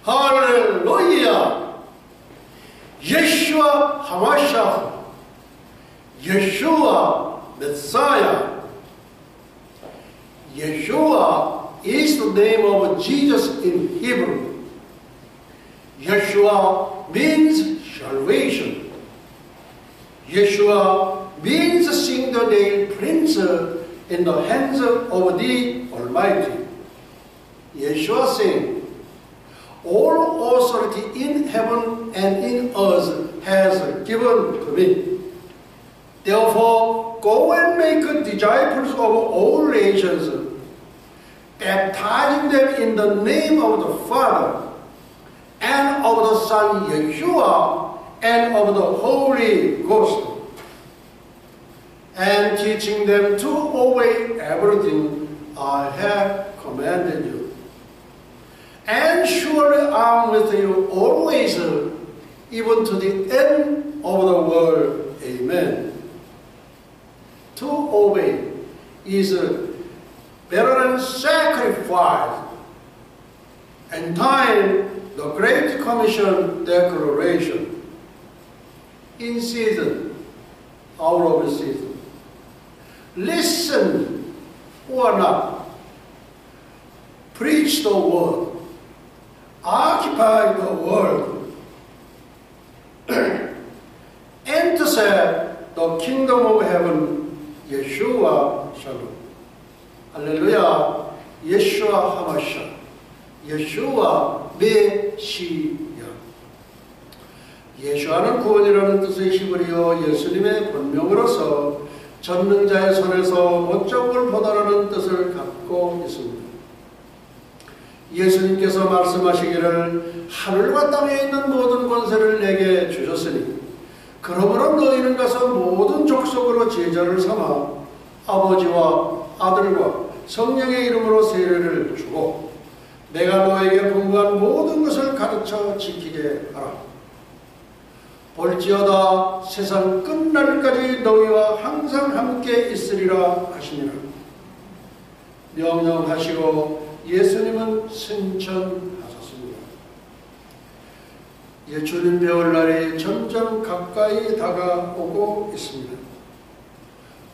할렐루야! 예슈아 하마샤, 예슈아 메사야. Yeshua is the name of Jesus in Hebrew. Yeshua means salvation. Yeshua means seeing the nail prints in the hands of the Almighty. Yeshua saying, all authority in heaven and in earth has given to me. Therefore, go and make disciples of all nations, baptizing them in the name of the Father, and of the Son Yeshua, and of the Holy Ghost, and teaching them to obey everything I have commanded you. And surely I am with you always, even to the end of the world. Amen. To obey is better than sacrifice. And time, the Great Commission declaration. In season, out of season. Listen or not. Preach the word. Occupy the world. Intercept the kingdom of heaven. Yeshua Shalom. Hallelujah. Yeshua Hamasha. Yeshua 메시야. 예수와는 구원이라는 뜻의 히브리어 예수님의 본명으로서 전능자의 손에서 어쩌고 보다라는 뜻을 갖고 있습니다. 예수님께서 말씀하시기를 하늘과 땅에 있는 모든 권세를 내게 주셨으니 그러므로 너희는 가서 모든 족속으로 제자를 삼아 아버지와 아들과 성령의 이름으로 세례를 주고 내가 너에게 분부한 모든 것을 가르쳐 지키게 하라. 볼지어다 세상 끝날까지 너희와 항상 함께 있으리라 하시니라. 명령하시고 예수님은 승천하셨습니다. 예수님 배울 날이 점점 가까이 다가오고 있습니다.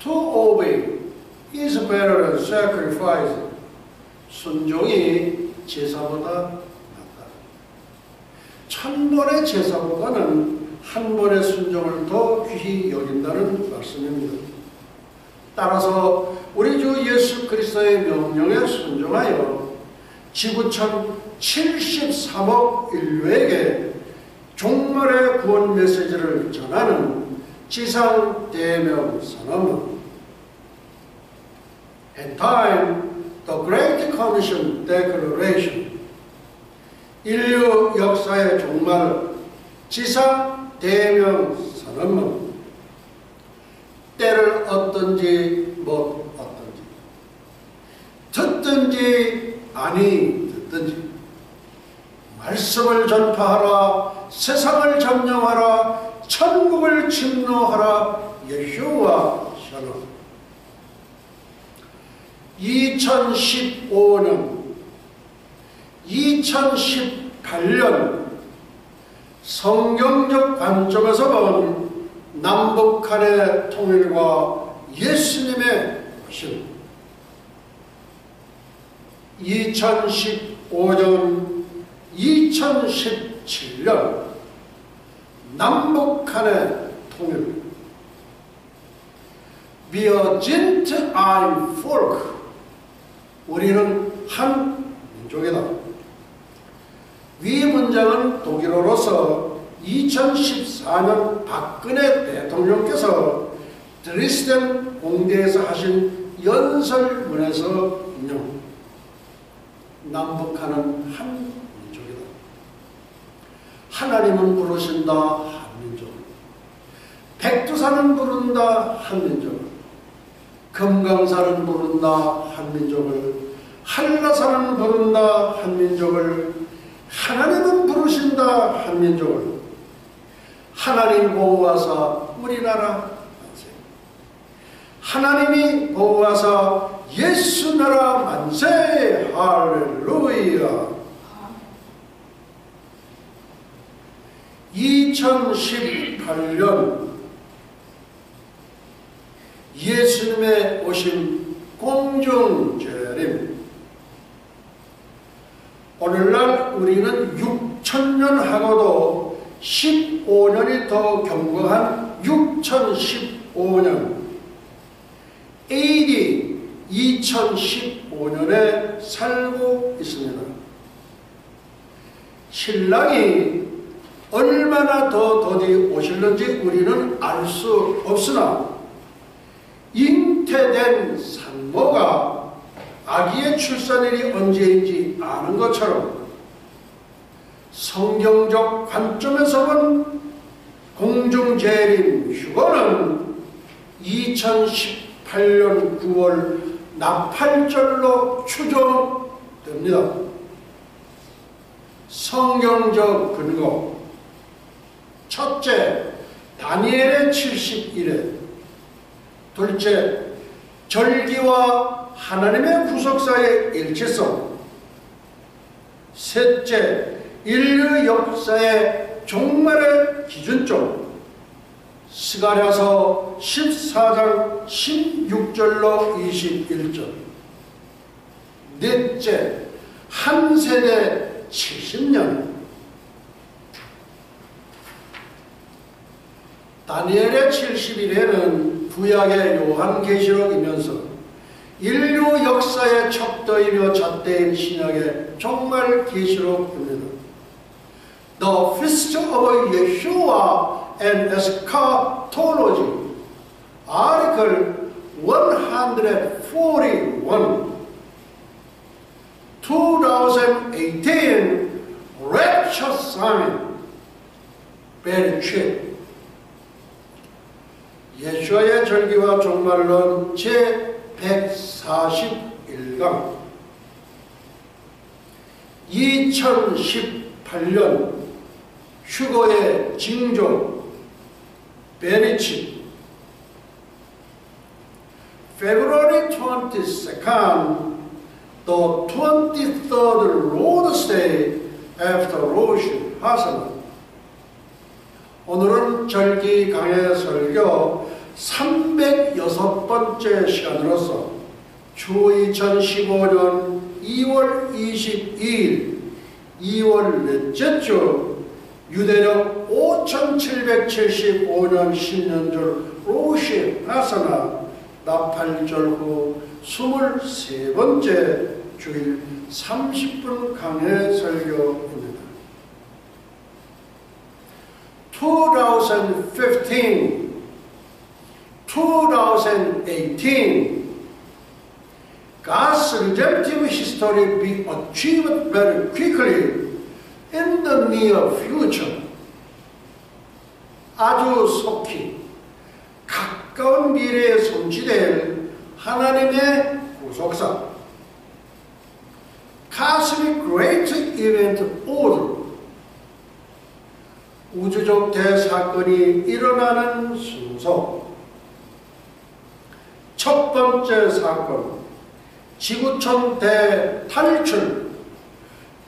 To obey is better than sacrifice. 순종이 제사보다 낫다. 1000번의 제사보다는 한 번의 순종을 더 귀히 여긴다는 말씀입니다. 따라서 우리 주 예수 그리스도의 명령에 순종하여 지구촌 73억 인류에게 종말의 구원 메시지를 전하는 지상 대명 선언은 And time, the Great Commission Declaration, 인류 역사의 종말 지상 대명 선언은 때를 얻든지 못 얻든지 듣든지 아니 듣든지 말씀을 전파하라, 세상을 점령하라, 천국을 침노하라. 예수와 샬롬. 2015년, 2018년 성경적 관점에서 본 남북한의 통일과 예수님의 오심. 2015년, 2017년 남북한의 통일. Wir sind ein Volk. 우리는 한 민족이다. 위 문장은 독일어로서 2014년 박근혜 대통령께서 드레스덴 공대에서 하신 연설문에서 인용. 남북한은 한 민족이다. 하나님은 부르신다 한민족. 백두산은 부른다 한민족. 금강산은 부른다 한민족을. 한라산은 부른다 한민족을. 하나님은 부르신다 한민족을. 하나님 보호하사 우리나라 만세. 하나님이 보호하사 예수 나라 만세. 할렐루야. 2018년 예수님의 오심 공중재림. 오늘날 우리는 6000년 하고도 15년이 더 경과한 6015년 AD 2015년에 살고 있습니다. 신랑이 얼마나 더 더디 오실는지 우리는 알 수 없으나 잉태된 산모가 아기의 출산일이 언제인지 아는 것처럼 성경적 관점에서 본 공중재림 휴거는 2018년 9월 나팔절로 추정됩니다. 성경적 근거: 첫째, 다니엘의 70일에, 둘째, 절기와 하나님의 구속사의 일치성, 셋째, 인류 역사의 종말의 기준점, 스가랴서 14장 16절로 21절, 넷째, 한 세대 70년. 다니엘의 70일에는 구약의 요한계시록이면서 인류 역사의 척도이며 잣대인 신약의 종말 계시록입니다. The Feast of Yeshua and Eschatology, Article 141, 2018 Rapture Summit, 베르치. 예수와의 절기와 종말론 제141강. 2018년 휴거의 징조, 베르치. February 22nd, the 23rd Lord's Day after Rosh Hashanah. 오늘은 절기 강해 설교 306번째 시간으로서 주 2015년 2월 22일 2월 넷째 주 유대력 5775년 신년절 로시 하사나 나팔절 후 23번째 주일 30분 강해 설교입니다. 2015, 2018, God's redemptive history be achieved very quickly in the near future. 아주 속히 가까운 미래에 성취될 하나님의 구속사, Cosmic Great Event Order, 우주적 대사건이 일어나는 순서. 첫 번째 사건, 지구촌 대탈출,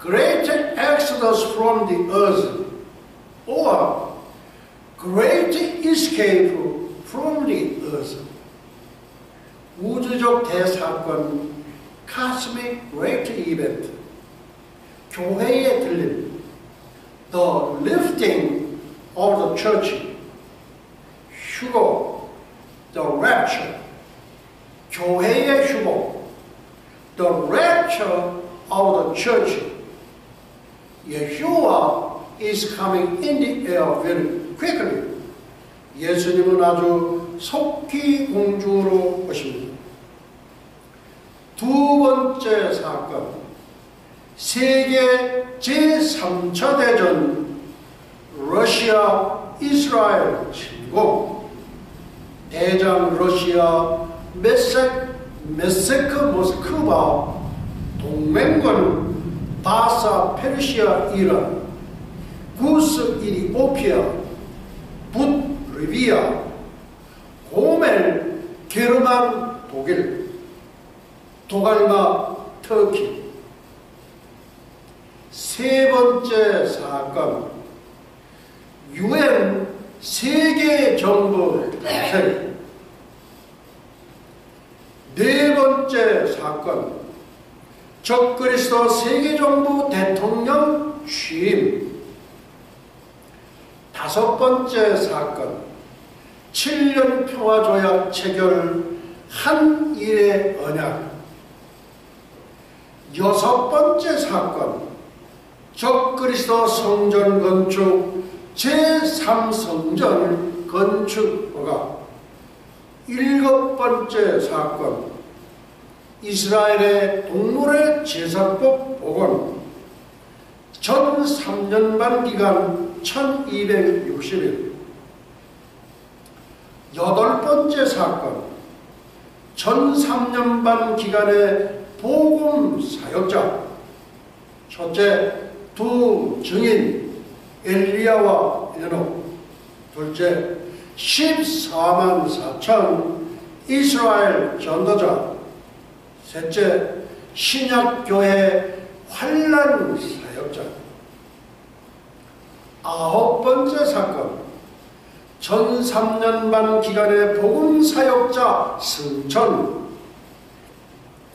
Great Exodus from the Earth, or Great Escape from the Earth. 우주적 대사건, Cosmic Great Event, 교회의 들림, The lifting of the church, 휴거, the rapture, 교회의 휴거, the rapture of the church. Yeshua is coming in the air very quickly. 예수님은 아주 속히 공중으로 오십니다. 두 번째 사건, 세계 제3차 대전, 러시아 이스라엘 침공, 대장 러시아 메세크 모스크바, 동맹군 바사 페르시아 이란, 구스 이리오피아, 프리비아, 고멜, 게르만, 독일, 도갈마, 터키. 세 번째 사건, UN 세계정부 대책. 네 번째 사건, 적그리스도 세계정부 대통령 취임. 다섯 번째 사건, 7년 평화조약 체결, 한일의 언약. 여섯 번째 사건, 적그리스도 성전 건축 제3성전 건축 허가. 일곱 번째 사건, 이스라엘의 동물의 제사법 복원. 전 3년반 기간 1260일. 여덟 번째 사건, 전 3년반 기간의 복음 사역자. 첫째, 두 증인 엘리야와 에녹. 둘째, 14만 4천 이스라엘 전도자. 셋째, 신약교회 환란 사역자. 아홉 번째 사건, 전 3년 반 기간의 복음 사역자 승천.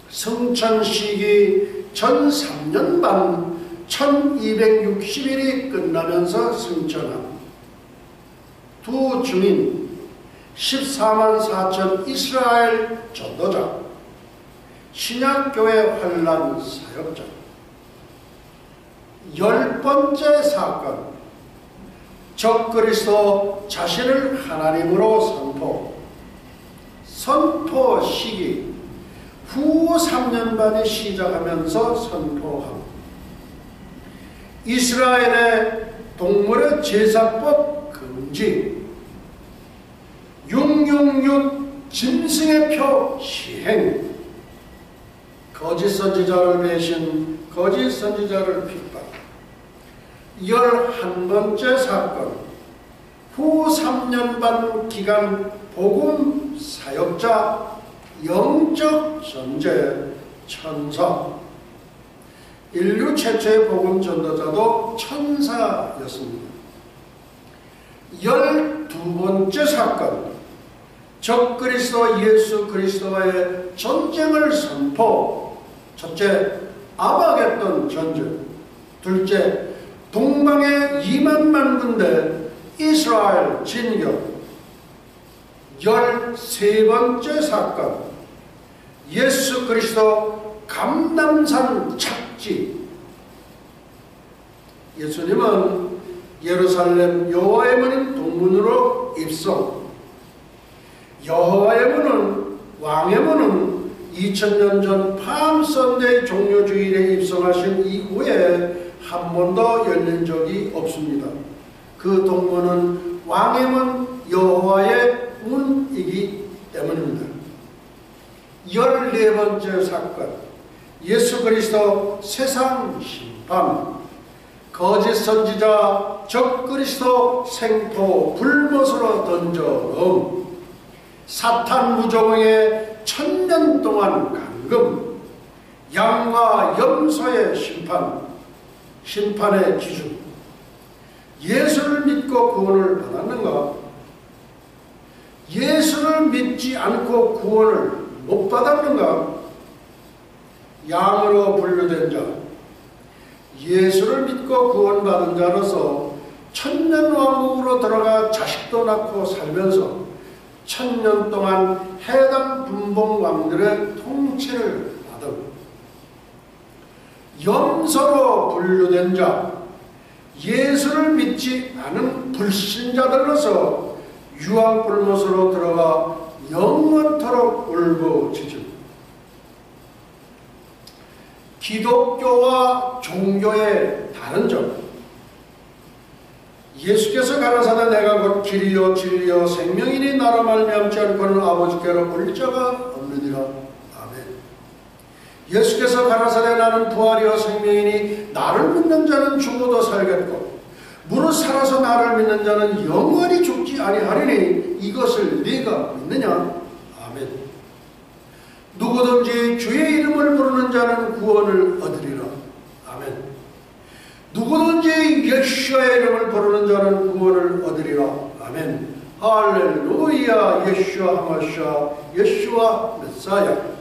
승천 시기 전 3년 반 1260일이 끝나면서 승천함. 두 증인 14만 4천 이스라엘 전도자. 신약교회 환란 사역자. 열 번째 사건, 적그리스도 자신을 하나님으로 선포 시기 후 3년 반이 시작하면서 선포함. 이스라엘의 동물의 제사법 금지. 666 짐승의 표 시행. 거짓 선지자를 배신, 거짓 선지자를 핍박. 11번째 사건, 후 3년 반 기간 복음 사역자, 영적 존재, 천사. 인류 최초의 복음 전도자도 천사였습니다. 12번째 사건, 적그리스도 예수 그리스도와의 전쟁을 선포. 첫째, 아마겟돈 전쟁. 둘째, 동방의 2만만 군대 이스라엘 진격. 13번째 사건, 예수 그리스도 감람산 착지. 예수님은 예루살렘 여호와의 문인 동문으로 입성. 여호와의 문은, 왕의 문은 2000년 전 팜선데이 종료주일에 입성하신 이후에 한 번도 열린 적이 없습니다. 그 동문은 왕의 문, 여호와의 문이기 때문입니다. 14번째 사건, 예수 그리스도 세상 심판. 거짓 선지자 적그리스도 생포 불못으로 던져 넣음. 사탄 무종의 1000년 동안 감금. 양과 염소의 심판. 심판의 기준. 예수를 믿고 구원을 받았는가? 예수를 믿지 않고 구원을 못 받았는가? 양으로 분류된 자, 예수를 믿고 구원받은 자로서 천년왕국으로 들어가 자식도 낳고 살면서 1000년 동안 해당 분봉왕들의 통치를 받은 염소로 분류된 자, 예수를 믿지 않은 불신자들로서 유황불못으로 들어가 영원토록 울부짖음. 기독교와 종교의 다른 점. 예수께서 가라사대 내가 곧 길이요 진리요 생명이니 나로 말미암지 않고는 아버지께로 올 자가 없느니라. 아멘. 예수께서 가라사대 나는 부활이요 생명이니 나를 믿는 자는 죽어도 살겠고 무릇 살아 살아서 나를 믿는 자는 영원히 죽지 아니하리니 이것을 네가 믿느냐? 아멘. 누구든지 주의 이름을 부르는 자는 구원을 얻으리라. 아멘. 누구든지 예수의 이름을 부르는 자는 구원을 얻으리라. 아멘. 할렐루야. 예수와 하마샤, 예수와 메사야.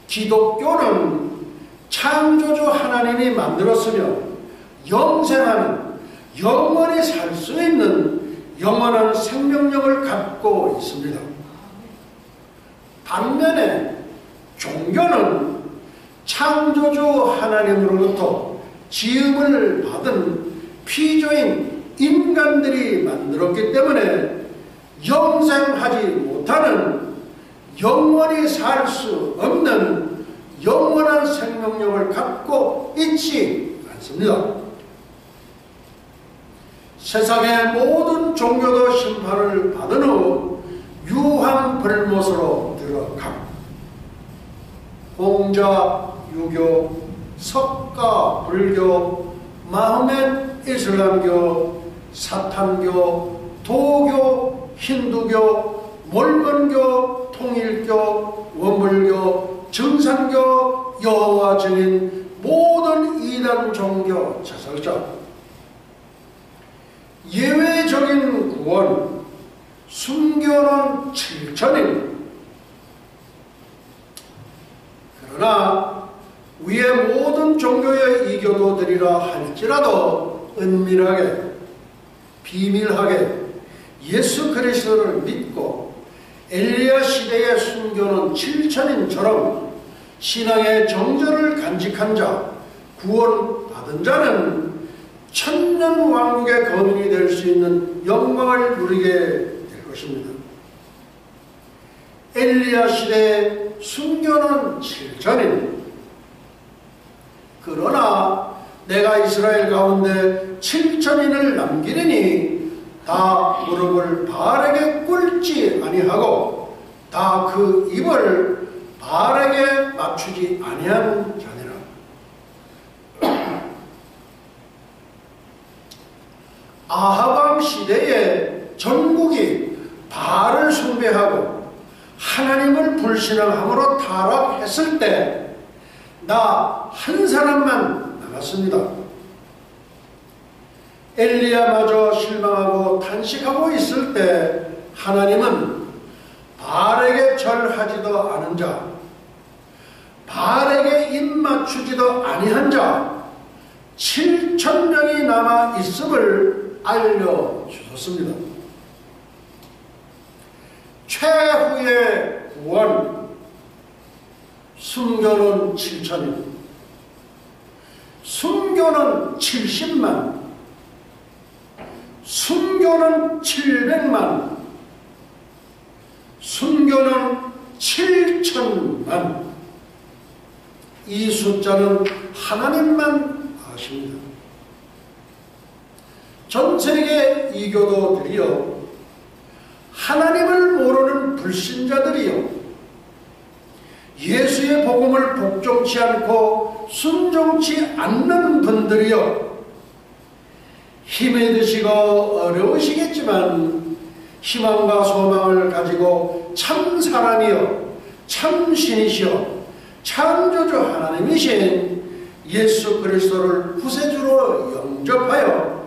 기독교는 창조주 하나님이 만들었으며 영생하는, 영원히 살 수 있는 영원한 생명력을 갖고 있습니다. 반면에 종교는 창조주 하나님으로부터 지음을 받은 피조인 인간들이 만들었기 때문에 영생하지 못하는, 영원히 살 수 없는 영원한 생명력을 갖고 있지 않습니다. 세상의 모든 종교도 심판을 받은 후 유황불못으로 들어감. 공자, 유교, 석가, 불교, 마호멧, 이슬람교, 사탄교, 도교, 힌두교, 몰몬교, 통일교, 원불교, 증산교, 여호와 증인, 모든 이단 종교 자설자. 예외적인 구원, 순교는 7천인. 그러나 위의 모든 종교의 이교도들이라 할지라도 은밀하게, 비밀하게 예수 그리스도를 믿고 엘리야 시대의 순교는 7천인처럼 신앙의 정절을 간직한 자, 구원받은 자는 천년 왕국의 거민이 될 수 있는 영광을 누리게 될 것입니다. 엘리야 시대의 순교는 7천인. 그러나 내가 이스라엘 가운데 7천인을 남기리니 다 무릎을 바알에게 꿇지 아니하고 다 그 입을 바알에게 맞추지 아니한 자니라. 아하방 시대에 전국이 바알을 숭배하고 하나님을 불신앙함으로 타락했을 때 나 한 사람만 남았습니다. 엘리야마저 실망하고 탄식하고 있을 때 하나님은 바알에게 절하지도 않은 자, 바알에게 입 맞추지도 아니한 자 7,000명이 남아 있음을 알려주셨습니다. 최후의 구원, 순교는 7천인, 순교는 70만, 순교는 700만, 순교는 7천만. 이 숫자는 하나님만 아십니다. 전 세계 이교도들이요, 하나님을 모르는 불신자들이요, 예수의 복음을 복종치 않고 순종치 않는 분들이요, 힘이 드시고 어려우시겠지만 희망과 소망을 가지고 참 사람이요, 참 신이시요, 창조주 하나님이신 예수 그리스도를 구세주로 영접하여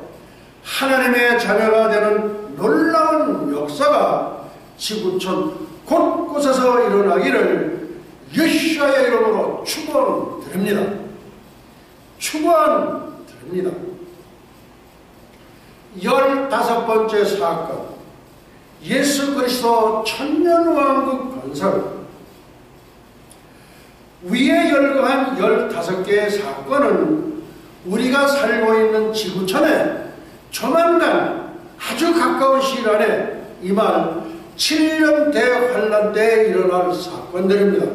하나님의 자녀가 되는 놀라운 역사가 지구촌 곳곳에서 일어나기를 예수의 이름으로 축원드립니다. 축원드립니다. 15번째 사건, 예수 그리스도 천년왕국 건설. 위에 열거한 15개의 사건은 우리가 살고 있는 지구촌에 조만간 아주 가까운 시일 안에 임할 7년 대환란 때에 일어날 사건들입니다.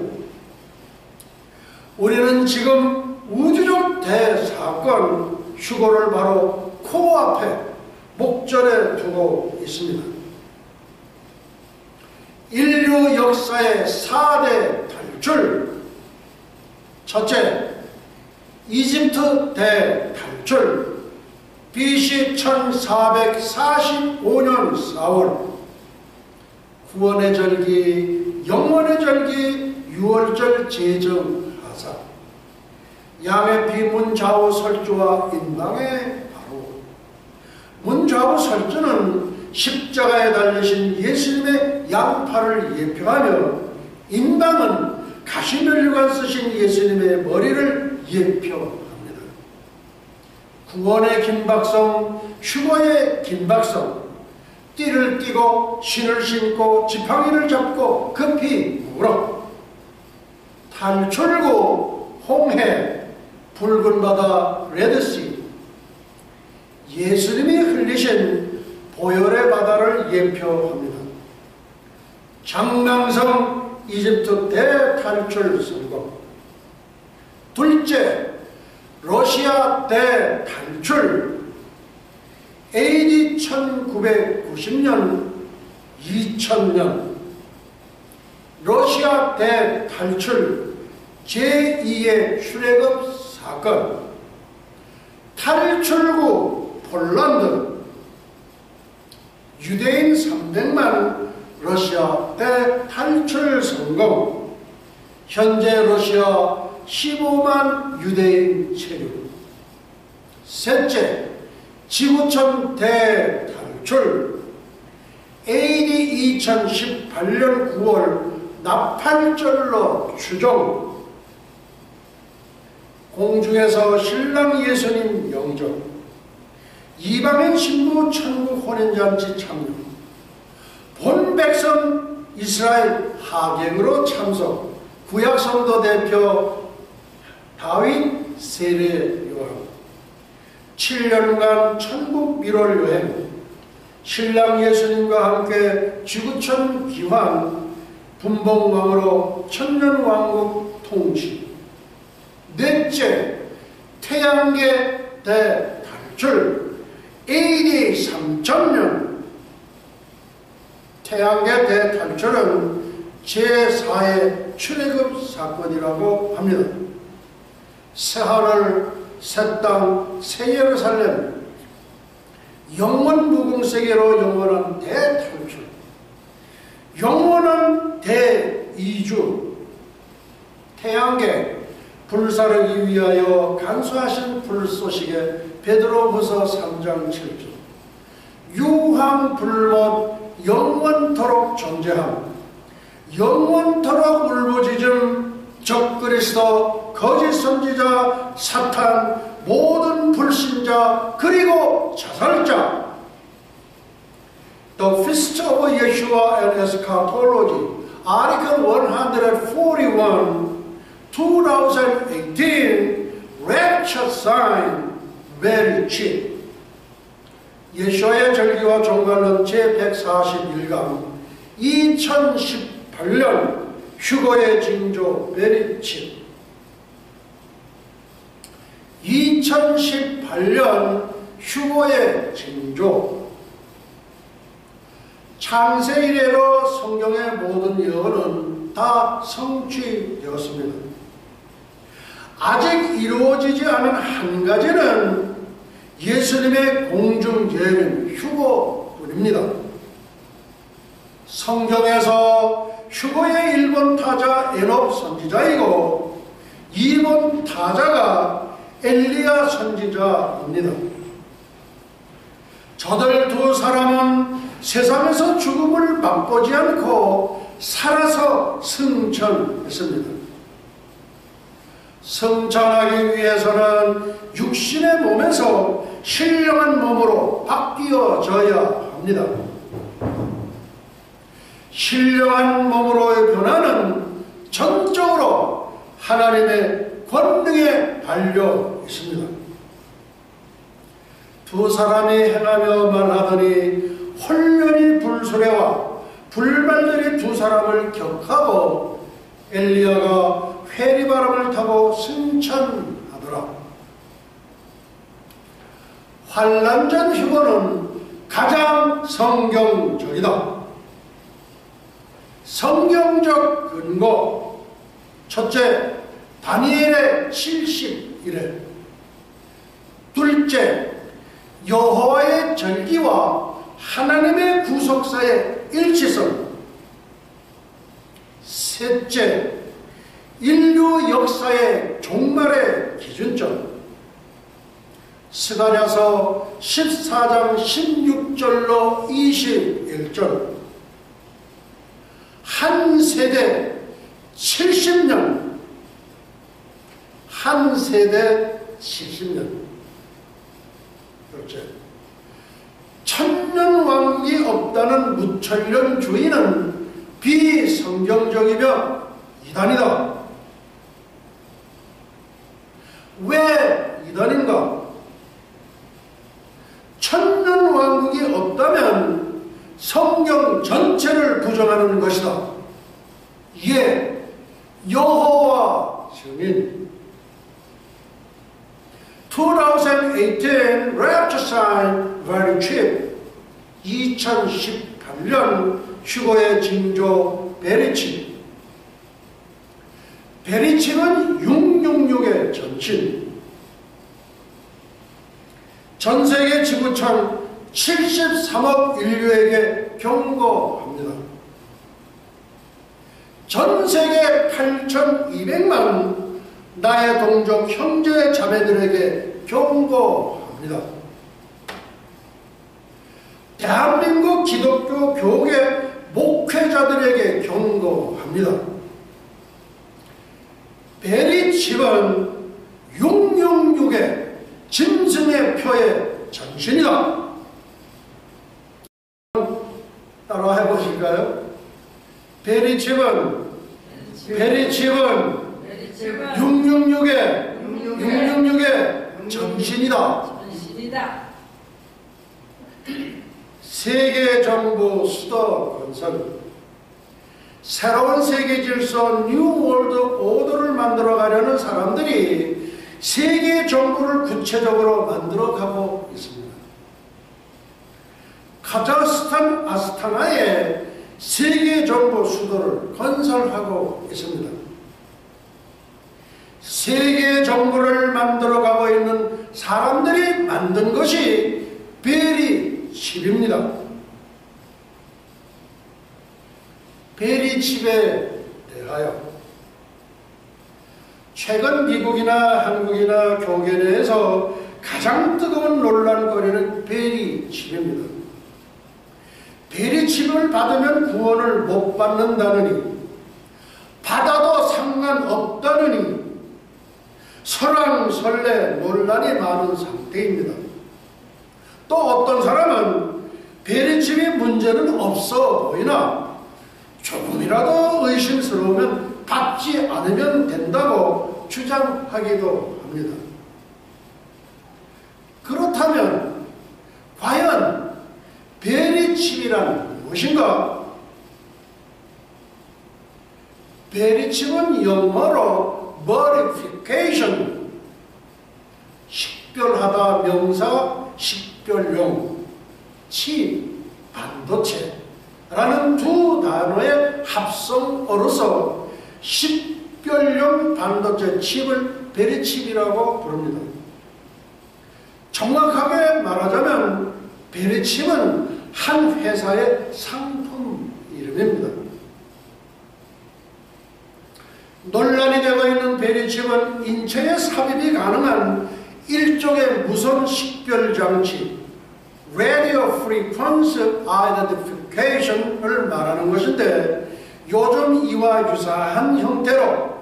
우리는 지금 우주적 대사건 휴거를 바로 코앞에 목전에 두고 있습니다. 인류 역사의 4대 탈출. 첫째, 이집트 대탈출. BC 1445년 4월 구원의 절기, 영원의 절기, 유월절 제정하사 양의 피 문좌우 설주와 인방의 바로 문좌우 설주는 십자가에 달리신 예수님의 양팔을 예표하며 인방은 가시면류관 쓰신 예수님의 머리를 예표합니다. 구원의 긴박성, 휴거의 긴박성, 띠를 띠고 신을 신고 지팡이를 잡고 급히 울어 탈출구, 홍해, 붉은 바다, 레드시, 예수님이 흘리신 보혈의 바다를 예표합니다. 장랑성, 이집트 대탈출 성공. 둘째, 러시아 대탈출. AD 1990년, 2000년 러시아 대탈출 제2의 출애굽 사건. 탈출구 폴란드. 유대인 300만 러시아 대탈출 성공. 현재 러시아 15만 유대인 체류. 셋째, 지구촌 대탈출. AD 2018년 9월 나팔절로 추종. 공중에서 신랑 예수님 영접. 이방인 신부 천국 혼인잔치 참여. 본 백성 이스라엘 하객으로 참석. 구약성도 대표 다윗 세례 요한. 7년간 천국 밀월 여행. 신랑 예수님과 함께 지구촌 기환. 분봉왕으로 천년왕국 통치. 넷째, 태양계 대탈출. AD 3000년. 태양계 대탈출은 제4의 출애굽 사건이라고 합니다. 새하늘, 새 땅, 새 예루살렘, 영원 무궁세계로 영원한 대탈출, 영원한 대이주, 태양계, 불사르기 위하여 간수하신 불소식에 베드로후서 3장 7절. 유황불못 영원토록 존재함. 영원토록 울부짖음 적그리스도 거짓 선지자 사탄 모든 불신자 그리고 자살자. The Feast of Yeshua and Eschatology Article 141 2018 Rapture Sign Very Cheap. 예수와의 절기와 종말론 제141강 2018년 휴거의 징조 Very Cheap. 2018년 휴거의 징조. 창세 이래로 성경의 모든 예언은 다 성취되었습니다. 아직 이루어지지 않은 한 가지는 예수님의 공중여행인 휴거뿐입니다. 성경에서 휴거의 1번 타자 에녹 선지자이고 2번 타자가 엘리야 선지자입니다. 저들 두 사람은 세상에서 죽음을 맛보지 않고 살아서 승천했습니다. 승천하기 위해서는 육신의 몸에서 신령한 몸으로 바뀌어져야 합니다. 신령한 몸으로의 변화는 전적으로 하나님의 권능에 달려 있습니다. 두 사람이 행하며 말하더니 홀련히 불수레와 불발들이 두 사람을 격하고 엘리야가 회리바람을 타고 승천하더라. 환난전 휴거는 가장 성경적이다. 성경적 근거. 첫째, 다니엘의 70일에. 둘째, 여호와의 절기와 하나님의 구속사의 일치성. 셋째, 인류 역사의 종말의 기준점. 스가랴서 14장 16절로 21절. 한 세대 70년. 한 세대 70년. 그렇죠. 천년왕국이 없다는 무천년주의는 비성경적이며 이단이다. 왜 이단인가? 천년왕국이 없다면 성경 전체를 부정하는 것이다. 이에 여호와 증인 2018 Rapture Sign Very Cheap. 2018년 휴거의 징조 베리칩. 베리칩은 666의 전신. 전세계 지구촌 73억 인류에게 경고합니다. 전세계 8,200만 나의 동족 형제 자매들에게 경고합니다. 대한민국 기독교 교계 목회자들에게 경고합니다. 베리칩은 666의 짐승의 표의 전신이다. 따라 해보실까요? 베리칩은 666의 전신이다. 세계정부 수도 건설. 새로운 세계 질서 뉴 월드 오더를 만들어가려는 사람들이 세계 정부를 구체적으로 만들어가고 있습니다. 카자흐스탄 아스타나에 세계 정부 수도를 건설하고 있습니다. 세계 정부를 만들어가고 있는 사람들이 만든 것이 베리칩입니다. 베리칩에 대하여 최근 미국이나 한국이나 교계 내에서 가장 뜨거운 논란거리는 베리칩입니다. 베리칩을 받으면 구원을 못 받는다느니, 받아도 상관없다느니 설왕설래 논란이 많은 상태입니다. 또 어떤 사람은 베리칩이 문제는 없어 보이나 조금이라도 의심스러우면 받지 않으면 된다고 주장하기도 합니다. 그렇다면 과연 베리칩이란 무엇인가? 베리칩은 영어로 modification, 식별하다 명사, 식별용, 칩, 반도체라는 두 단어의 합성어로서 식별용 반도체 칩을 베리칩이라고 부릅니다. 정확하게 말하자면 베리칩은 한 회사의 상품 이름입니다. 논란이 되고 있는 베리칩은 인체에 삽입이 가능한 일종의 무선 식별장치 Radio Frequency Identification을 말하는 것인데, 요즘 이와 유사한 형태로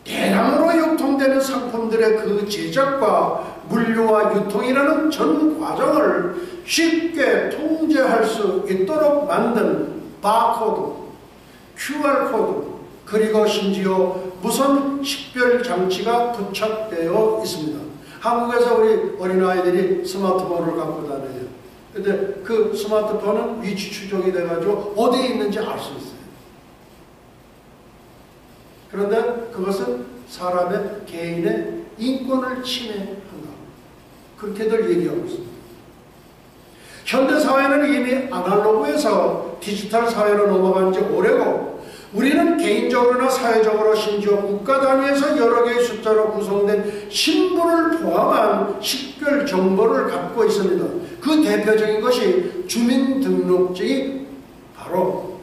대량으로 유통되는 상품들의 그 제작과 물류와 유통이라는 전 과정을 쉽게 통제할 수 있도록 만든 바코드, QR코드, 그리고 심지어 무선 식별 장치가 부착되어 있습니다. 한국에서 우리 어린아이들이 스마트폰을 갖고 다녀요. 근데 그 스마트폰은 위치 추적이 돼가지고 어디에 있는지 알 수 있어요. 그런데 그것은 사람의 개인의 인권을 침해한다. 그렇게들 얘기하고 있습니다. 현대사회는 이미 아날로그에서 디지털 사회로 넘어간 지 오래고, 우리는 개인적으로나 사회적으로 심지어 국가 단위에서 여러 개의 숫자로 구성된 신분을 포함한 식별 정보를 갖고 있습니다. 그 대표적인 것이 주민등록증이 바로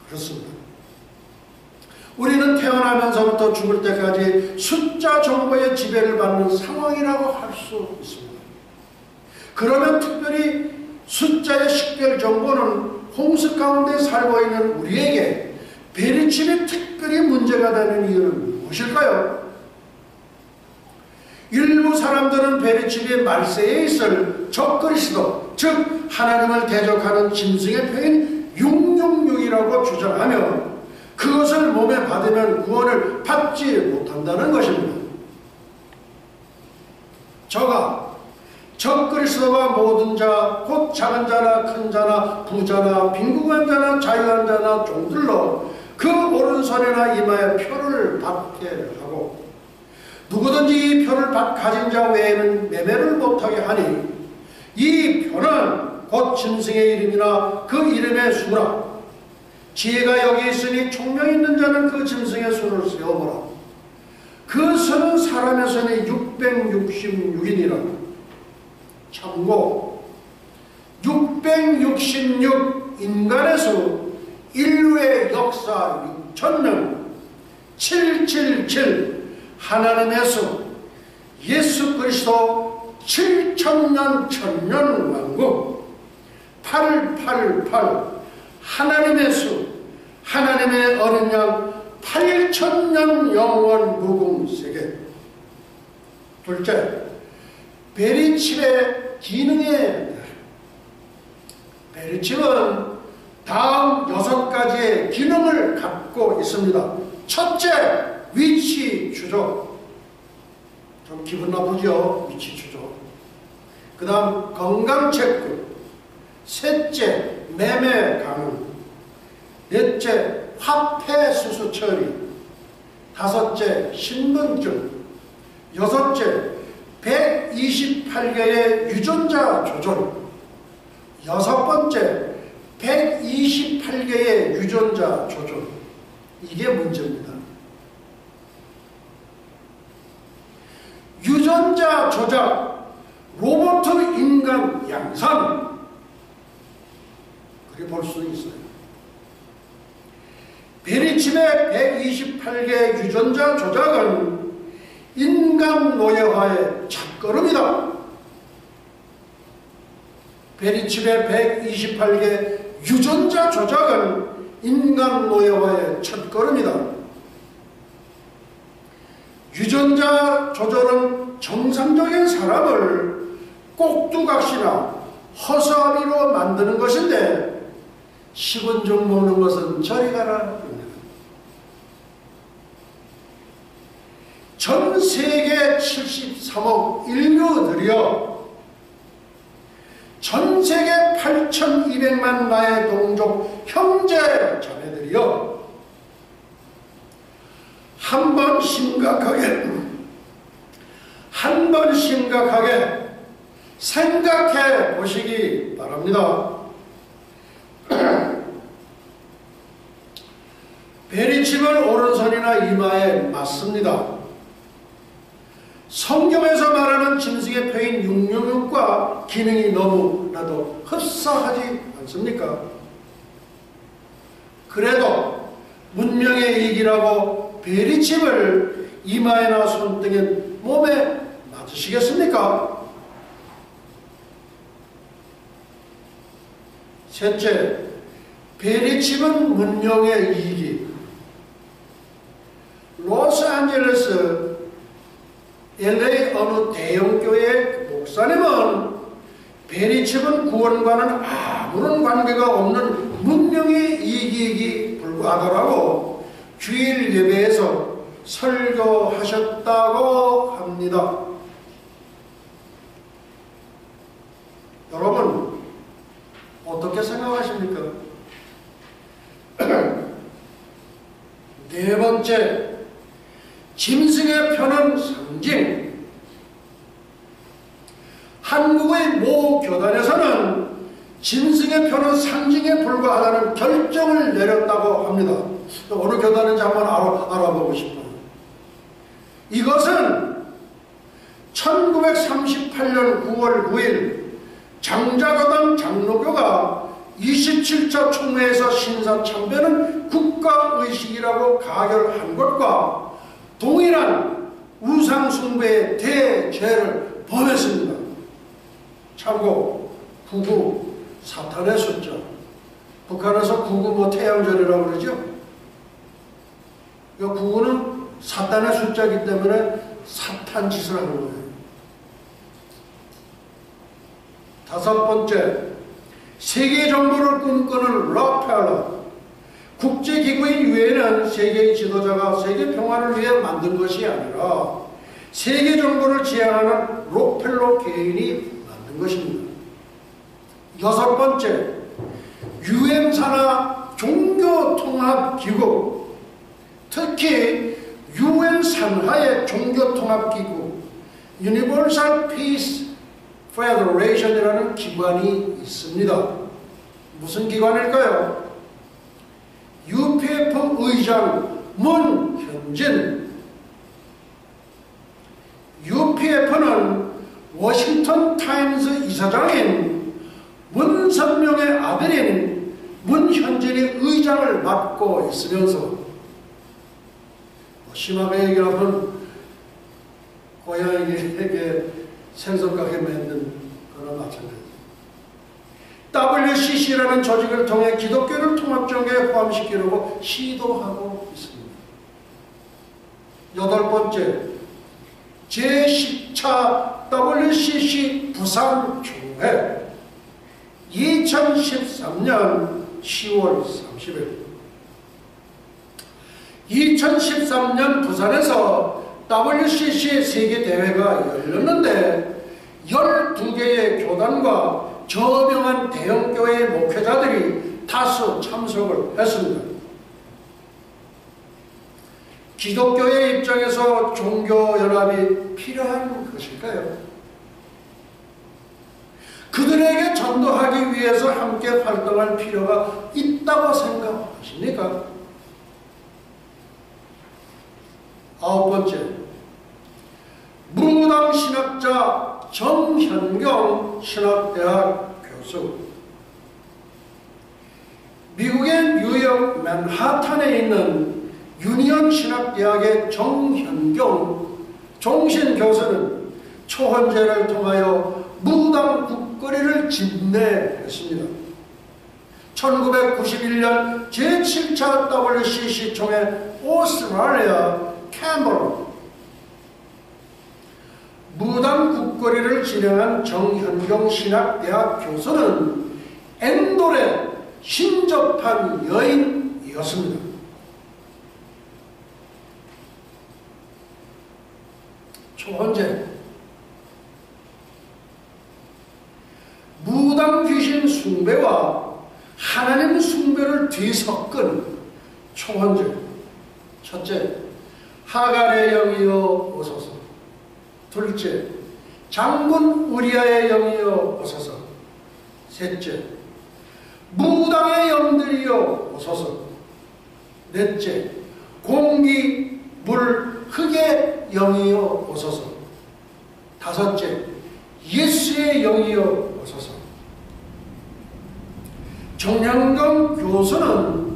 그렇습니다. 우리는 태어나면서부터 죽을 때까지 숫자 정보의 지배를 받는 상황이라고 할 수 있습니다. 그러면 특별히 숫자의 식별 정보는 홍수 가운데 살고 있는 우리에게 베리칩이 특별히 문제가 되는 이유는 무엇일까요? 일부 사람들은 베리칩이 말세에 있을 적그리스도, 즉 하나님을 대적하는 짐승의 표인 666이라고 주장하며 그것을 몸에 받으면 구원을 받지 못한다는 것입니다. 저가 적그리스도가 모든 자, 곧 작은 자나 큰 자나 부자나 빈궁한 자나 자유한 자나 종들로 그 오른손이나 이마에 표를 받게 하고 누구든지 이 표를 가진 자 외에는 매매를 못하게 하니 이 표는 곧 짐승의 이름이나 그 이름의 수라. 지혜가 여기 있으니 총명 있는 자는 그 짐승의 수를 세어보라. 그 수는 사람의 수는 666이니라. 참고 666 인간의 수, 인류의 역사 6,000년, 777 하나님의 수, 예수 그리스도 7,000년 천년 왕국, 888 하나님의 수, 하나님의 어린 양 8,000년 영원 무궁세계. 둘째, 베리칩의 기능에 대해. 베리칩은 다음 6가지의 기능을 갖고 있습니다. 첫째, 위치 추적. 좀 기분 나쁘죠? 위치 추적. 그 다음 건강 체크. 셋째, 매매 가능. 넷째, 화폐 수수 처리. 다섯째, 신분증. 여섯째, 128개의 유전자 조절. 여섯 번째, 128개의 유전자 조절. 이게 문제입니다. 유전자 조작, 로봇 인간 양산. 그렇게 볼 수 있어요. 베리칩의 128개 유전자 조작은 인간 노예화의 첫걸음이다. 베리칩의 128개 유전자 조작은 인간 노예화의 첫걸음이다. 유전자 조절은 정상적인 사람을 꼭두각시나 허수아비로 만드는 것인데 식은 죽 먹는 것은 저리 가라. 전 세계 73억 인류들이여, 전 세계 8,200만 나의 동족 형제 자매들이여, 한 번 심각하게 생각해 보시기 바랍니다. 베리칩은 오른손이나 이마에 맞습니다. 성경에서 말하는 짐승의 표인 666과 기능이 너무나도 흡사하지 않습니까? 그래도 문명의 이익이라고 베리칩을 이마에나 손등에 몸에 맞으시겠습니까? 셋째, 베리칩은 문명의 이익이. 로스앤젤레스 LA 어느 대형교회 목사님은 베리칩은 구원과는 아무런 관계가 없는 문명의 이익이 불과하더라고 주일 예배에서 설교하셨다고 합니다. 여러분 어떻게 생각하십니까? 네 번째, 짐승의 표는 상징. 한국의 모 교단에서는 짐승의 표는 상징에 불과하다는 결정을 내렸다고 합니다. 어느 교단인지 한번 알아보고 싶어요. 이것은 1938년 9월 9일 장자교단 장로교가 27차 총회에서 신사참배는 국가의식이라고 가결한 것과 동일한 우상숭배의 대죄를 범했습니다. 참고 99 사탄의 숫자. 북한에서 99 태양절이라고 그러죠. 99는 사탄의 숫자이기 때문에 사탄 짓을 하는 거예요. 다섯 번째, 세계 정부를 꿈꾸는 록펠러. 국제기구인 유엔은 세계의 지도자가 세계 평화를 위해 만든 것이 아니라 세계 정부를 지향하는 록펠러 개인이 만든 것입니다. 여섯 번째, 유엔 산하 종교통합기구, 특히 유엔 산하의 종교통합기구 Universal Peace Federation이라는 기관이 있습니다. 무슨 기관일까요? UPF 의장 문현진. UPF는 워싱턴 타임스 이사장인 문선명의 아들인 문현진이 의장을 맡고 있으면서, 심하게 얘기하면 고양이에게 생선가게 만든 거나 마찬가지. WCC라는 조직을 통해 기독교를 통합정교에 포함시키려고 시도하고 있습니다. 여덟 번째, 제10차 WCC 부산총회 2013년 10월 30일. 2013년 부산에서 WCC 세계대회가 열렸는데 12개의 교단과 저명한 대형교회 목회자들이 다수 참석을 했습니다. 기독교의 입장에서 종교연합이 필요한 것일까요? 그들에게 전도하기 위해서 함께 활동할 필요가 있다고 생각하십니까? 아홉 번째, 무당 신학자 정현경 신학대학 교수. 미국의 뉴욕 맨하탄에 있는 유니언 신학대학의 정현경 종신교수는 초혼제를 통하여 무당 국거리를 진대했습니다. 1991년 제7차 WCC 총회 오스트레일리아 캔버라. 무당 국거리를 진행한 정현경 신학대학 교수는 앵돌에 신접한 여인이었습니다. 초혼제. 무당 귀신 숭배와 하나님 숭배를 뒤섞은 초혼제. 첫째, 하갈의 영이여 오소서. 둘째, 장군 우리아의 영이여 오소서. 셋째, 무당의 영들이여 오소서. 넷째, 공기, 물, 흙의 영이여 오소서. 다섯째, 예수의 영이여 오소서. 정현경 교수는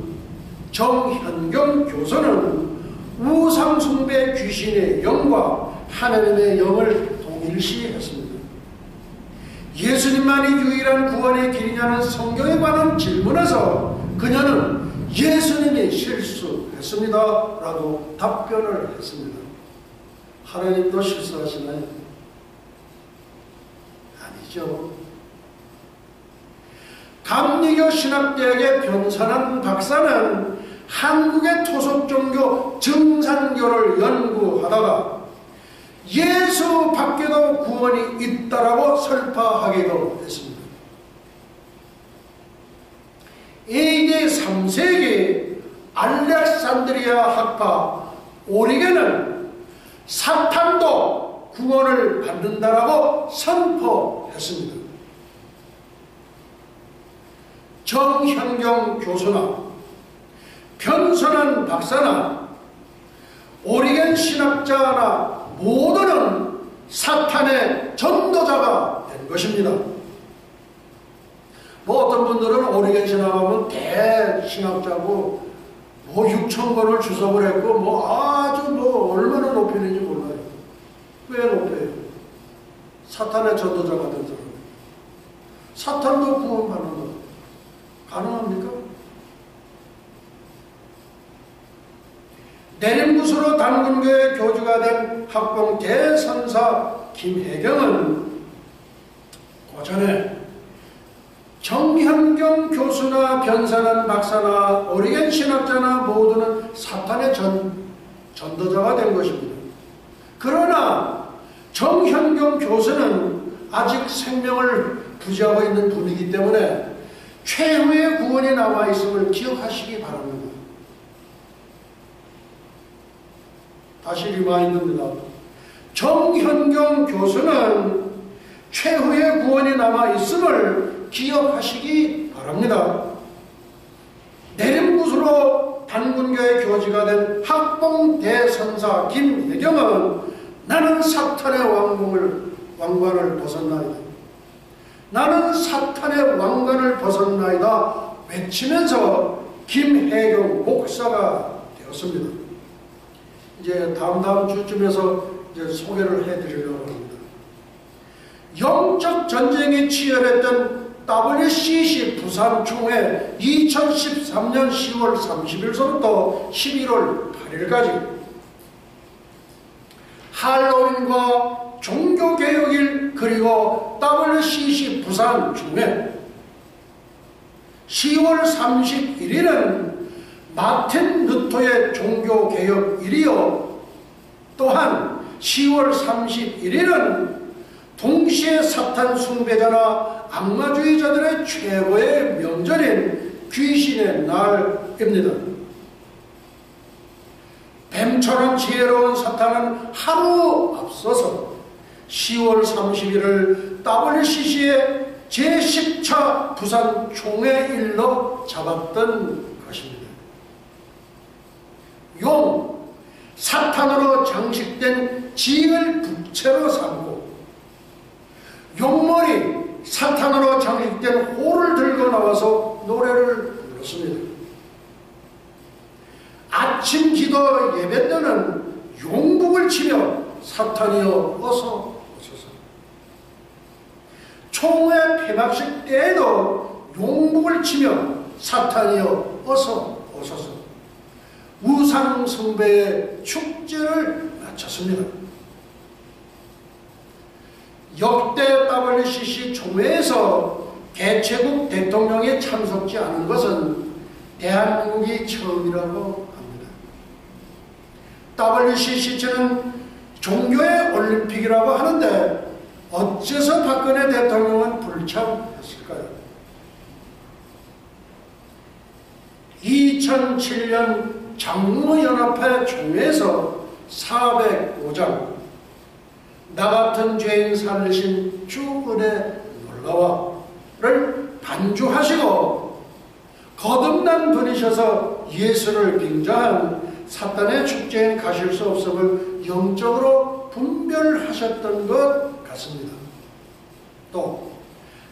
우상숭배 귀신의 영과 하나님의 영을 동일시했습니다. 예수님만이 유일한 구원의 길이냐는 성경에 관한 질문에서 그녀는 예수님이 실수했습니다 라고 답변을 했습니다. 하나님도 실수하시나요? 아니죠. 감리교 신학대학의 변선한 박사는 한국의 토속종교 증산교를 연구하다가 예수 밖에도 구원이 있다라고 설파하기도 했습니다. AD 3세기 알렉산드리아 학파 오리겐은 사탄도 구원을 받는다라고 선포했습니다. 정현경 교수나 변선한 박사나 오리겐 신학자나 모두는 사탄의 전도자가 된 것입니다. 뭐 어떤 분들은 오리겐 신학하면 대신학자고 뭐 6,000권을 주석을 했고 뭐 아주 뭐 얼마나 높이는지 몰라요. 왜 높여요? 사탄의 전도자가 된 사람. 사탄도 구원받는 것 가능합니까? 내림부수로 단군교회 교주가 된 학봉 대선사 김혜경은 고전에 정현경 교수나 변산한 박사나 오리겐 신학자나 모두는 사탄의 전도자가 된 것입니다. 그러나 정현경 교수는 아직 생명을 부지하고 있는 분이기 때문에 최후의 구원이 남아있음을 기억하시기 바랍니다. 다시 리마인드입니다. 정현경 교수는 최후의 구원이 남아있음을 기억하시기 바랍니다. 내림부수로 단군교회 교지가 된 학봉 대선사 김혜경은 나는 사탄의 왕관을 벗었나이다. 나는 사탄의 왕관을 벗었나이다 외치면서 김혜경 목사가 되었습니다. 이제 다음 주쯤에서 이제 소개를 해드리려고 합니다. 영적 전쟁이 치열했던 WCC 부산총회 2013년 10월 30일서부터 11월 8일까지 할로윈과 종교개혁일 그리고 WCC 부산총회 10월 31일은 마틴 루터의 종교개혁일이요 또한 10월 31일은 동시에 사탄 숭배자나 악마주의자들의 최고의 명절인 귀신의 날입니다. 뱀처럼 지혜로운 사탄은 하루 앞서서 10월 31일을 WCC의 제10차 부산 총회일로 잡았던 것입니다. 용, 사탄으로 장식된 징을 부채로 삼고 용머리, 사탄으로 장식된 호를 들고 나와서 노래를 불렀습니다. 아침 기도 예배 때는 용북을 치며 사탄이여 어서 오소서. 총회 폐막식 때에도 용북을 치며 사탄이여 어서 오소서. 우상 숭배의 축제를 마쳤습니다. 역대 WCC 총회에서 개최국 대통령이 참석지 않은 것은 대한민국이 처음이라고 합니다. WCC는 종교의 올림픽이라고 하는데 어째서 박근혜 대통령은 불참했을까요? 2007년 장로연합회 총회에서 405장 나 같은 죄인 살리신 주 은혜 놀라와를 반주하시고 거듭난 분이셔서 예수를 빙자한 사탄의 축제에 가실 수 없음을 영적으로 분별하셨던 것 같습니다. 또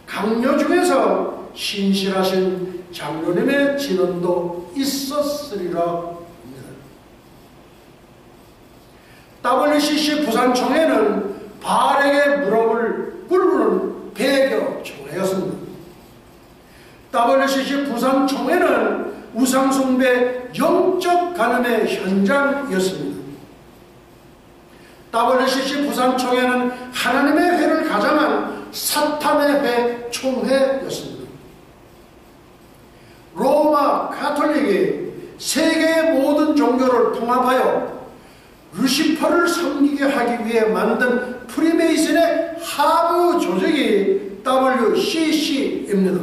강요 중에서 신실하신 장로님의 진언도 있었으리라 합니다. WCC 부산총회는 바알에게 무릎을 꿇는 배교 총회였습니다. WCC 부산총회는 우상숭배 영적 간음의 현장이었습니다. WCC 부산총회는 하나님의 회를 가장한 사탄의 회 총회였습니다. 로마 가톨릭이 세계의 모든 종교를 통합하여 루시퍼를 섬기게 하기 위해 만든 프리메이슨의 하부 조직이 WCC입니다.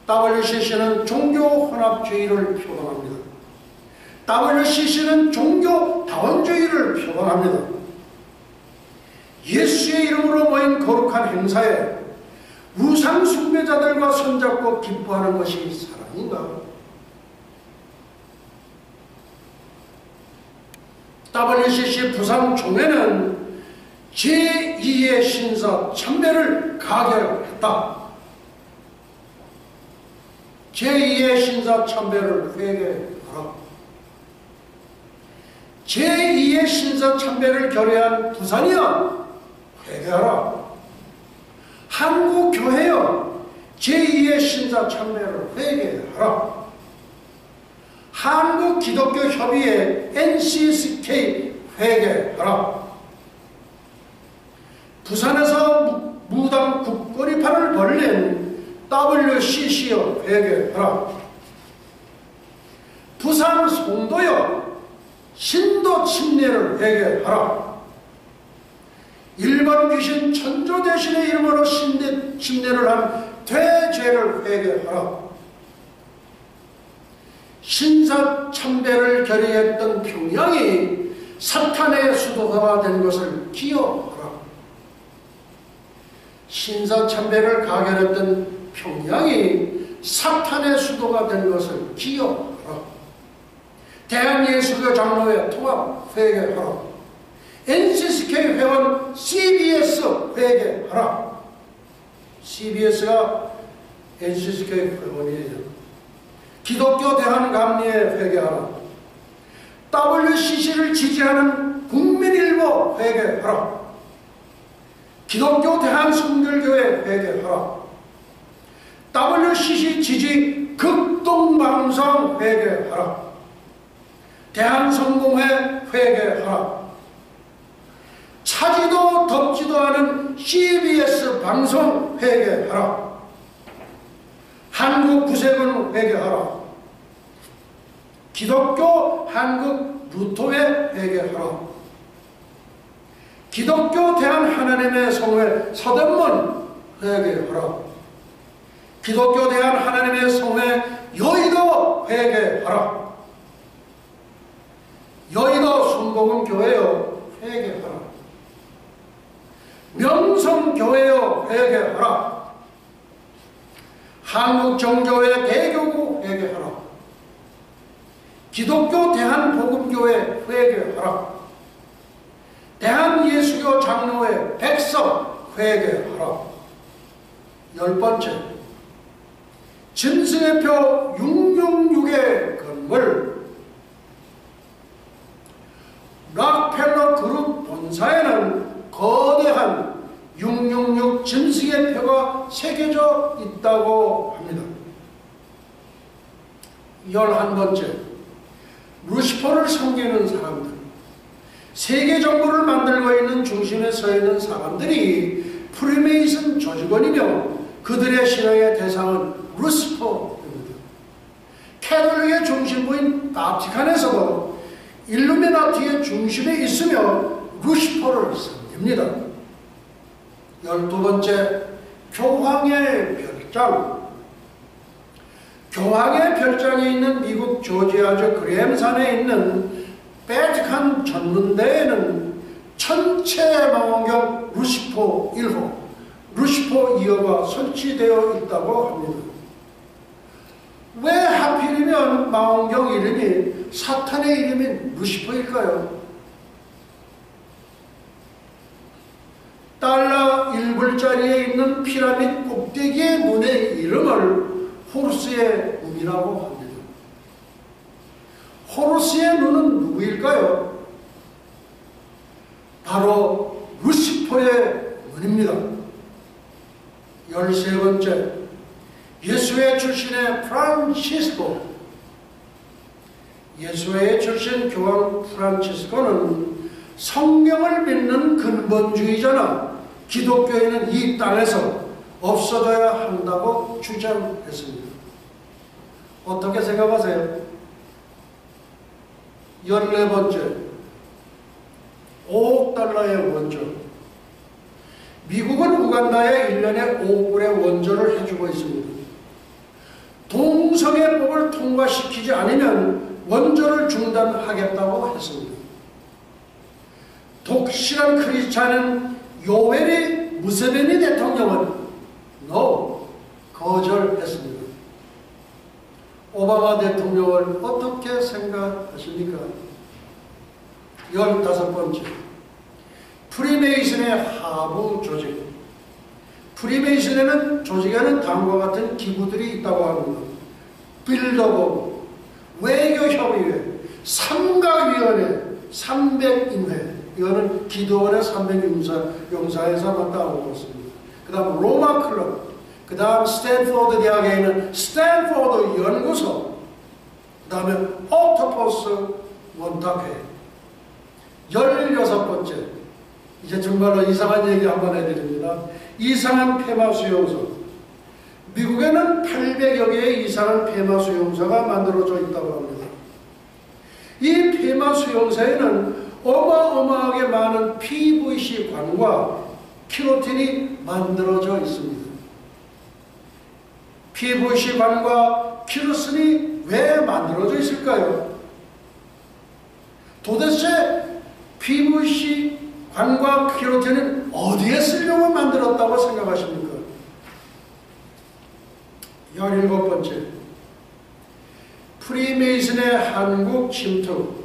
WCC는 종교 혼합주의를 표방합니다. WCC는 종교 다원주의를 표방합니다. 예수의 이름으로 모인 거룩한 행사에 우상 숭배자들과 손잡고 기뻐하는 것이 사랑인가? WCC 부산 총회는 제2의 신사 참배를 가결했다. 제2의 신사 참배를 회개하라. 제2의 신사 참배를 결의한 부산이여 회개하라. 한국교회여 제2의 신사 참배를 회개하라. 한국기독교협의회 NCSK 회개하라. 부산에서 무당 국거리판을 벌린 WCC여 회개하라. 부산 송도여 신도 침례를 회개하라. 일본 귀신 천조 대신의 이름으로 침례를 한 퇴죄를 회개하라. 신사 참배를 결의했던 평양이 사탄의 수도가 된 것을 기억하라. 신사 참배를 가결했던 평양이 사탄의 수도가 된 것을 기억하라. 대한예수교 장로회 통합 회개하라. NCSK 회원 CBS 회개하라. CBS가 NCSK 회원이에요. 기독교 대한감리회 회개하라. WCC를 지지하는 국민일보 회개하라. 기독교 대한성결교회 회개하라. WCC 지지 극동방송 회개하라. 대한성공회 회개하라. 차지도 덥지도 않은 CBS 방송 회개하라. 한국구세군 회개하라. 기독교 한국 루토회 회개하라. 기독교 대한 하나님의 성회 서대문 회개하라. 기독교 대한 하나님의 성회 여의도 회개하라. 여의도 순복음교회여 회개하라. 명성교회여 회개하라. 한국정교회 대교구 회개하라. 기독교 대한복음교회 회개하라. 대한예수교 장로회 백석 회개하라. 10번째, 진승의표 666의 건물 락펠러 그룹 본사에는 거대한 666 짐승의 표가 새겨져 있다고 합니다. 11번째, 루시퍼를 섬기는 사람들, 세계 정부를 만들고 있는 중심에 서 있는 사람들이 프리메이슨 조직원이며 그들의 신앙의 대상은 루시퍼입니다. 캐톨릭의 중심부인 바티칸에서도 일루미나티의 중심에 있으며 루시퍼를 섬깁니다. 12번째, 교황의 별장. 교황의 별장이 있는 미국 조지아주 그레햄산에 있는 바티칸 전문대에는 천체 망원경 루시퍼 1호, 루시퍼 2호가 설치되어 있다고 합니다. 왜 하필이면 망원경 이름이 사탄의 이름인 루시퍼일까요? 달러 1불짜리에 있는 피라미드 꼭대기의 문의 이름을 호루스의 문이라고 합니다. 호루스의 문은 누구일까요? 바로 루시퍼의 문입니다. 13번째, 예수회 출신의 프란치스코. 예수회 출신 교황 프란치스코는 성경을 믿는 근본주의자나 기독교인은 이 땅에서 없어져야 한다고 주장했습니다. 어떻게 생각하세요? 14번째, 5억 달러의 원조. 미국은 우간다에 1년에 5억 불의 원조를 해주고 있습니다. 동성애법을 통과시키지 않으면 원조를 중단하겠다고 했습니다. 독실한 크리스찬은 요웰이 무세베니 대통령은 NO, 거절했습니다. 오바마 대통령을 어떻게 생각하십니까? 15번째, 프리메이슨의 하부 조직. 프리메이슨에는 조직에는 다음과 같은 기구들이 있다고 합니다. 빌더보, 외교협의회, 삼각위원회, 300인회. 이거는 기도원의 300용사에서 따온 것입니다. 그 다음 로마 클럽, 그 다음 스탠포드 대학에 있는 스탠포드 연구소, 그 다음에 옥토퍼스 원탁회. 16번째, 이제 정말로 이상한 얘기 한번 해드립니다. 이상한 폐마 수용소. 미국에는 800여 개의 이상한 폐마 수용소가 만들어져 있다고 합니다. 이 폐마 수용소에는 어마어마하게 많은 PVC 관과 키로틴이 만들어져 있습니다. PVC 관과 키로틴이 왜 만들어져 있을까요? 도대체 PVC 관과 키로틴은 어디에 쓰려고 만들었다고 생각하십니까? 17번째, 프리메이슨의 한국 침투.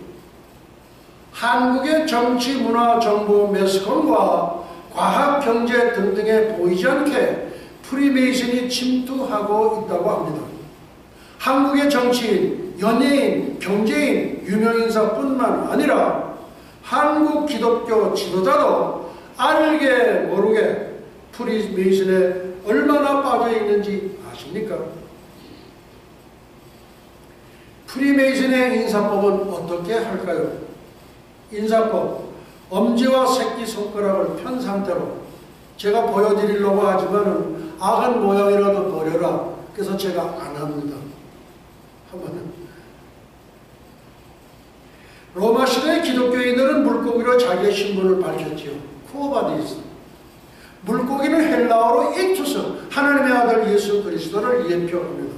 한국의 정치, 문화, 정보, 매스컴과 과학, 경제 등등에 보이지 않게 프리메이슨이 침투하고 있다고 합니다. 한국의 정치인, 연예인, 경제인, 유명인사뿐만 아니라 한국 기독교 지도자도 알게 모르게 프리메이슨에 얼마나 빠져 있는지 아십니까? 프리메이슨의 인사법은 어떻게 할까요? 인사법, 엄지와 새끼손가락을 편 상태로 제가 보여드리려고 하지만은 악한 모양이라도 버려라. 그래서 제가 안 합니다. 한번 로마 시대의 기독교인들은 물고기로 자기의 신분을 밝혔지요. 쿠오바디스. 물고기는 헬라어로 익투스, 하나님의 아들 예수 그리스도를 예표합니다.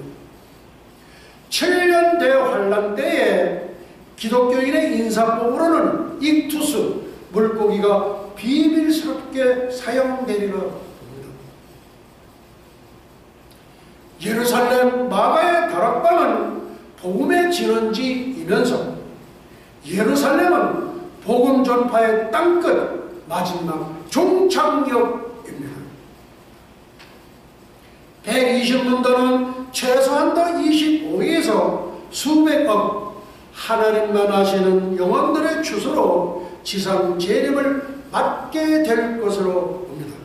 7년 대환란 때에 기독교인의 인사법으로는 익투스, 물고기가 비밀스럽게 사용되리라 합니다. 예루살렘 마가의 다락방은 복음의 진원지이면서 예루살렘은 복음 전파의 땅끝 마지막 종착역입니다. 120문도는 최소한 더 25에서 수백억 하나님만 아시는 영혼들의 주소로 지상 재림을 맞게 될 것으로 봅니다.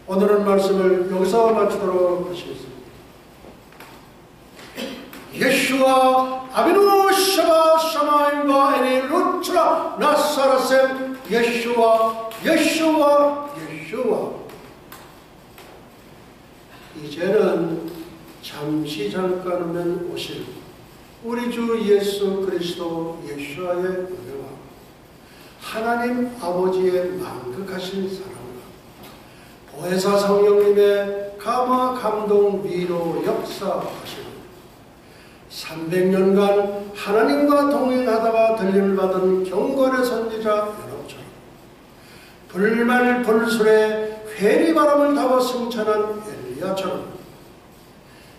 오늘은 말씀을 여기서 마치도록 하시겠습니다. 예슈와 아비누 샤바 샤마임바 에니 루트라 나사라셈 예슈와 예슈와 예슈와. 이제는 잠시 잠깐은 오실 우리 주 예수 그리스도 예수와의 은혜와 하나님 아버지의 만극하신 사랑과 보혜사 성령님의 감화 감동 위로 역사하시는 300년간 하나님과 동행하다가 들림을 받은 경건의 선지자 여러분처럼 불말 불술에 회리바람을 타고 승천한 엘리야처럼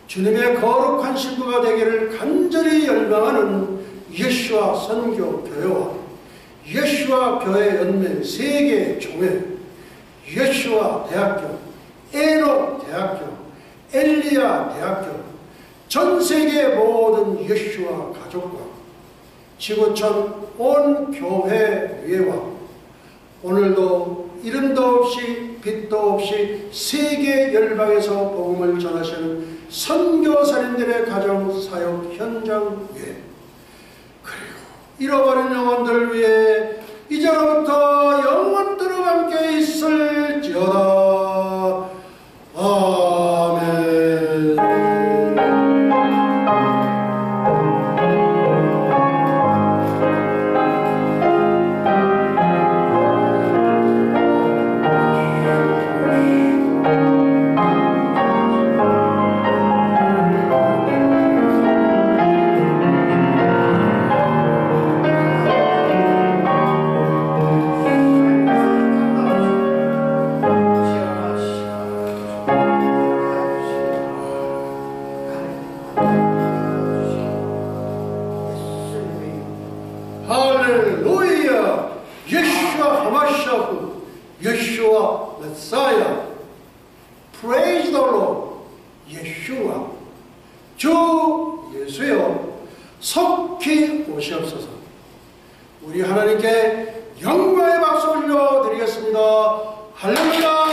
주님의 거룩한 신부가 되기를 간절히 열망하는 예수와 선교 교회와 예수와 교회 연맹 세계 종회, 예수와 대학교, 에노 대학교, 엘리야 대학교, 전 세계 모든 예수와 가족과 지구촌 온 교회 위에와 오늘도 이름도 없이 빛도 없이 세계 열방에서 복음을 전하시는 선교사님들의 가정 사역 현장 위에 그리고 잃어버린 영혼들 위해 이제로부터 영원토록 함께 있을지어다. 아멘. 할렐루야. 예수와 하마샤후, 예수와 메사야. Praise the Lord. 예수와 주 예수여 속히 오시옵소서. 우리 하나님께 영광의 박수 올려드리겠습니다. 할렐루야.